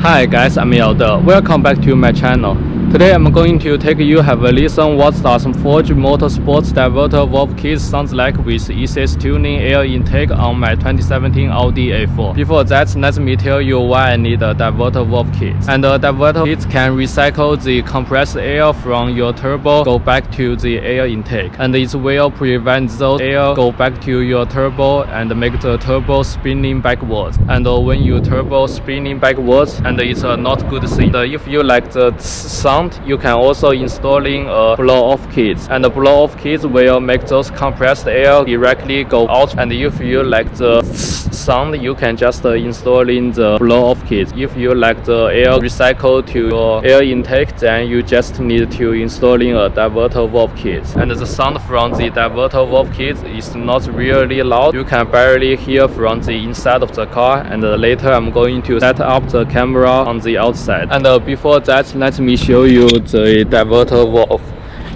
Hi guys, I'm Audi. Welcome back to my channel. Today I'm going to take you have a listen what does Ford Motorsports Diverter Valve kit sounds like with ECS tuning air intake on my 2017 Audi A4. Before that, let me tell you why I need a diverter valve kit. And a diverter kit can recycle the compressed air from your turbo go back to the air intake, and it will prevent those air go back to your turbo and make the turbo spinning backwards. And when you turbo spinning backwards, and it's a not good thing. If you like the sound, you can also installing a blow-off kit, and the blow-off kit will make those compressed air directly go out. And if you like the sound, you can just installing the blow-off kit. If you like the air recycle to your air intake, then you just need to installing a diverter valve kit. And the sound from the diverter valve kit is not really loud. You can barely hear from the inside of the car. And later I'm going to set up the camera on the outside. And before that, let me show you the diverter valve.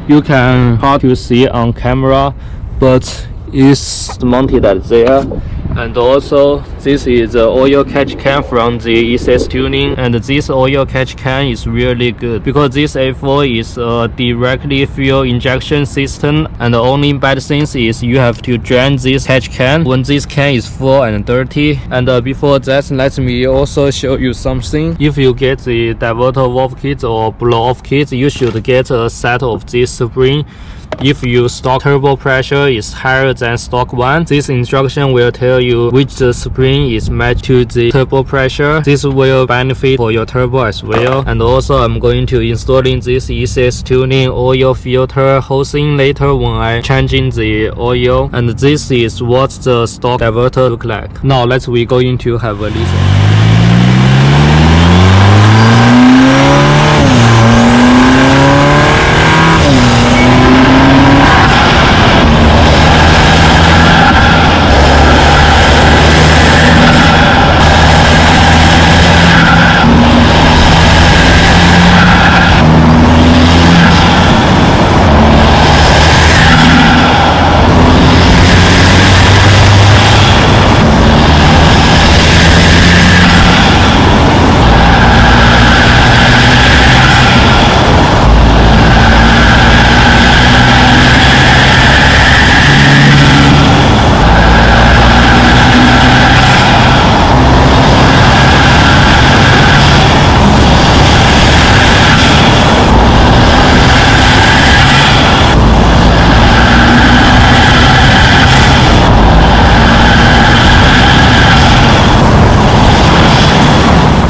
You can hard to see on camera, but it's mounted there. And also, this is the oil catch can from the ECS tuning, and this oil catch can is really good because this A4 is a directly fuel injection system, and the only bad thing is you have to drain this catch can when this can is full and dirty. And before that, let me also show you something. If you get the diverter valve kit or blow-off kit, you should get a set of this spring. If your stock turbo pressure is higher than stock one, this instruction will tell you which the spring is matched to the turbo pressure. This will benefit for your turbo as well. And also I'm going to installing this ECS tuning oil filter housing later when I changing the oil. And this is what the stock diverter look like. Now let's we going to have a listen.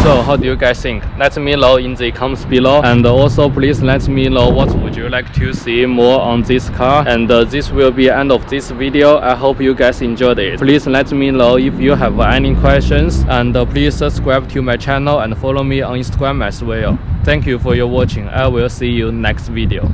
So how do you guys think? Let me know in the comments below, and also please let me know what would you like to see more on this car. And this will be end of this video. I hope you guys enjoyed it. Please let me know if you have any questions, and please subscribe to my channel and follow me on Instagram as well. Thank you for your watching. I will see you next video.